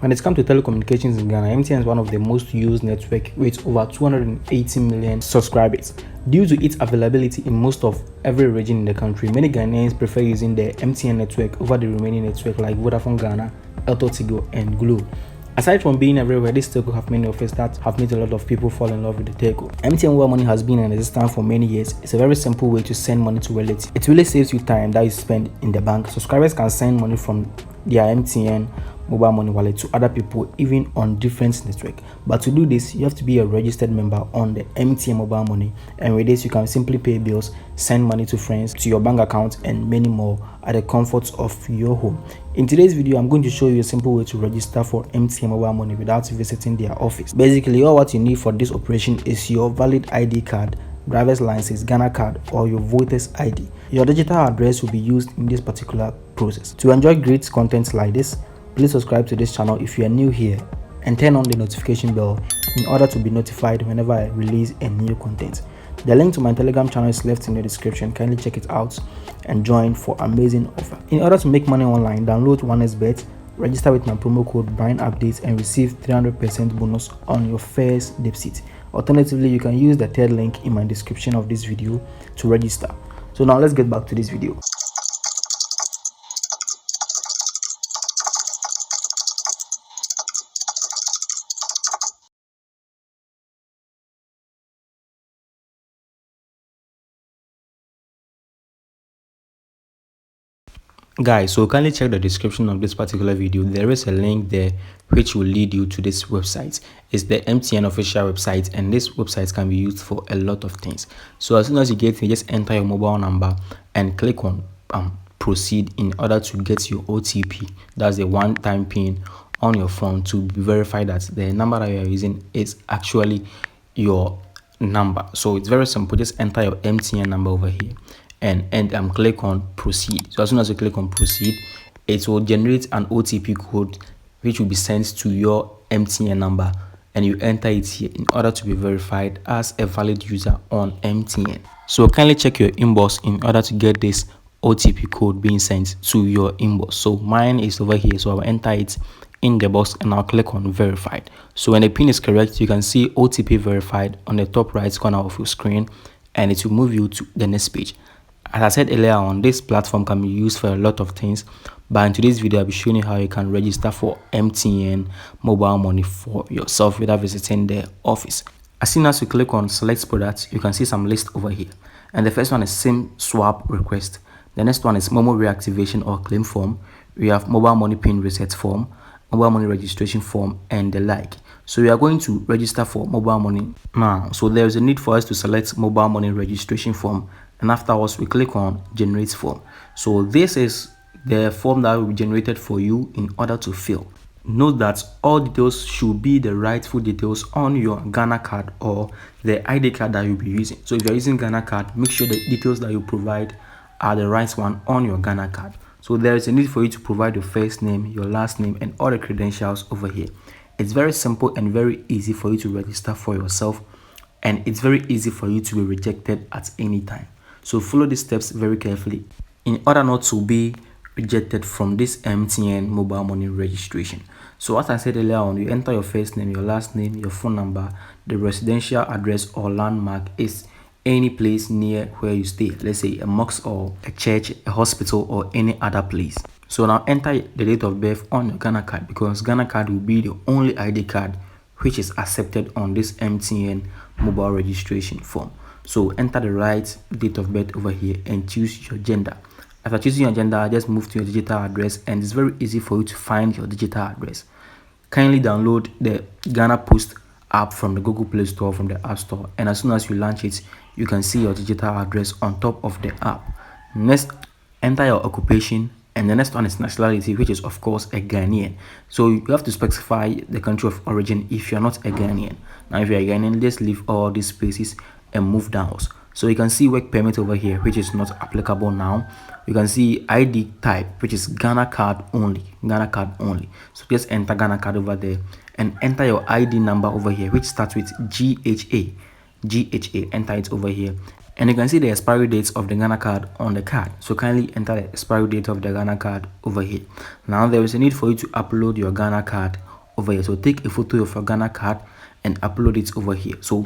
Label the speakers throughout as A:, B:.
A: When it comes to telecommunications in Ghana, MTN is one of the most used network with over 280 million subscribers. Due to its availability in most of every region in the country, many Ghanaians prefer using the MTN network over the remaining network like Vodafone Ghana, Airtel Tigo, and Glo. Aside from being everywhere, this telco have many offers that have made a lot of people fall in love with the telco. MTN Mobile Money has been in existence for many years. It's a very simple way to send money to relatives. It really saves you time that you spend in the bank. Subscribers can send money from their MTN Mobile Money wallet to other people even on different network. But to do this, you have to be a registered member on the MTN Mobile Money, and with this you can simply pay bills, send money to friends, to your bank account, and many more at the comfort of your home. In today's video, I'm going to show you a simple way to register for MTN Mobile Money without visiting their office. Basically, all what you need for this operation is your valid ID card, driver's license, Ghana card, or your voter's ID. Your digital address will be used in this particular process. To enjoy great content like this, please subscribe to this channel if you are new here and turn on the notification bell in order to be notified whenever I release a new content. The link to my Telegram channel is left in the description. Kindly check it out and join for amazing offer. In order to make money online, download 1xBet, register with my promo code BRIANUPDATE and receive 300% bonus on your first deposit. Alternatively, you can use the third link in my description of this video to register. So now let's get back to this video. Guys, so kindly check the description of this particular video. There is a link there which will lead you to this website. It's the MTN official website, and this website can be used for a lot of things. So as soon as you get here, just enter your mobile number and click on proceed in order to get your OTP. That's the one-time pin on your phone to verify that the number that you are using is actually your number. So it's very simple. Just enter your MTN number over here and click on proceed. So as soon as you click on proceed, it will generate an OTP code which will be sent to your MTN number, and you enter it here in order to be verified as a valid user on MTN. So kindly check your inbox in order to get this OTP code being sent to your inbox. So mine is over here, so I'll enter it in the box and I'll click on verified. So when the pin is correct, you can see OTP verified on the top right corner of your screen, and it will move you to the next page. As I said earlier on, this platform can be used for a lot of things, but in today's video I'll be showing you how you can register for MTN Mobile Money for yourself without visiting the office. As soon as you click on select products, you can see some list over here, and the first one is SIM swap request. The next one is Momo reactivation or claim form. We have mobile money pin reset form, mobile money registration form, and the like. So we are going to register for mobile money now. So there is a need for us to select mobile money registration form, and afterwards we click on generate form. So this is the form that will be generated for you in order to fill. Note that all details should be the rightful details on your Ghana card or the ID card that you'll be using. So if you're using Ghana card, make sure the details that you provide are the right one on your Ghana card. So there is a need for you to provide your first name, your last name, and all the credentials over here. It's very simple and very easy for you to register for yourself, and it's very easy for you to be rejected at any time. So follow these steps very carefully in order not to be rejected from this MTN Mobile Money registration. So as I said earlier on, you enter your first name, your last name, your phone number, the residential address or landmark is any place near where you stay. Let's say a mosque or a church, a hospital, or any other place. So now enter the date of birth on your Ghana card, because Ghana card will be the only ID card which is accepted on this MTN mobile registration form. So enter the right date of birth over here and choose your gender. After choosing your gender, just move to your digital address, and it's very easy for you to find your digital address. Kindly download the Ghana Post app from the Google Play Store, from the App Store, and as soon as you launch it, you can see your digital address on top of the app. Next, enter your occupation, and the next one is nationality, which is of course a Ghanaian. So you have to specify the country of origin if you're not a Ghanaian. Now if you're a Ghanaian, just leave all these spaces and move downwards. So you can see work permit over here, which is not applicable now. You can see ID type, which is Ghana card only, Ghana card only. So just enter Ghana card over there and enter your ID number over here, which starts with GHA, enter it over here, and you can see the expiry dates of the Ghana card on the card. So kindly enter the expiry date of the Ghana card over here. Now there is a need for you to upload your Ghana card over here. So take a photo of your Ghana card and upload it over here. So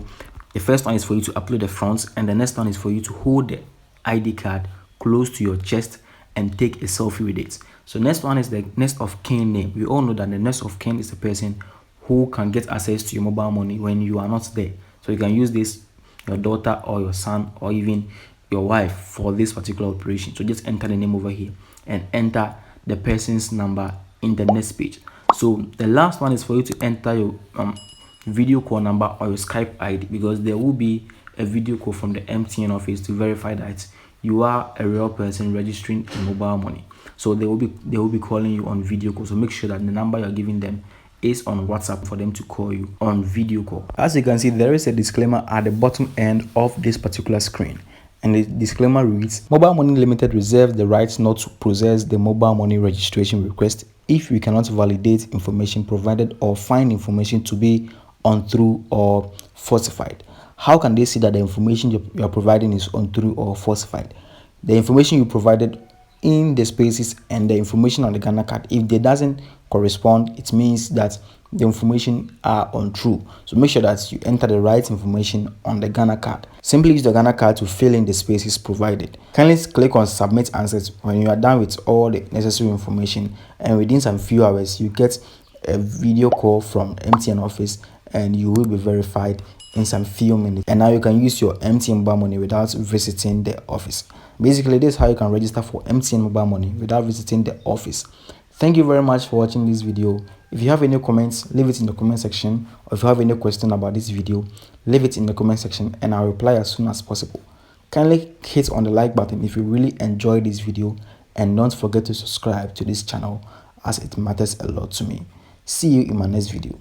A: the first one is for you to upload the front, and the next one is for you to hold the ID card close to your chest and take a selfie with it. So next one is the next of kin name. We all know that the next of kin is the person who can get access to your mobile money when you are not there. So you can use this, your daughter or your son or even your wife, for this particular operation. So just enter the name over here and enter the person's number in the next page. So the last one is for you to enter your video call number or your Skype ID, because there will be a video call from the MTN office to verify that you are a real person registering in mobile money. So they will be calling you on video call. So make sure that the number you're giving them is on WhatsApp for them to call you on video call. As you can see, there is a disclaimer at the bottom end of this particular screen, and the disclaimer reads: Mobile Money Limited reserves the right not to process the mobile money registration request if we cannot validate information provided or find information to be untrue or falsified. How can they see that the information you are providing is untrue or falsified? The information you provided in the spaces and the information on the Ghana card, if they doesn't correspond, it means that the information are untrue. So make sure that you enter the right information on the Ghana card. Simply use the Ghana card to fill in the spaces provided. Kindly click on submit answers when you are done with all the necessary information, and within some few hours you get a video call from MTN office and you will be verified in some few minutes. And now you can use your MTN mobile money without visiting the office. Basically, this is how you can register for MTN mobile money without visiting the office. Thank you very much for watching this video. If you have any comments, leave it in the comment section, or if you have any question about this video, leave it in the comment section and I'll reply as soon as possible. Kindly hit on the like button if you really enjoyed this video, and don't forget to subscribe to this channel as it matters a lot to me. See you in my next video.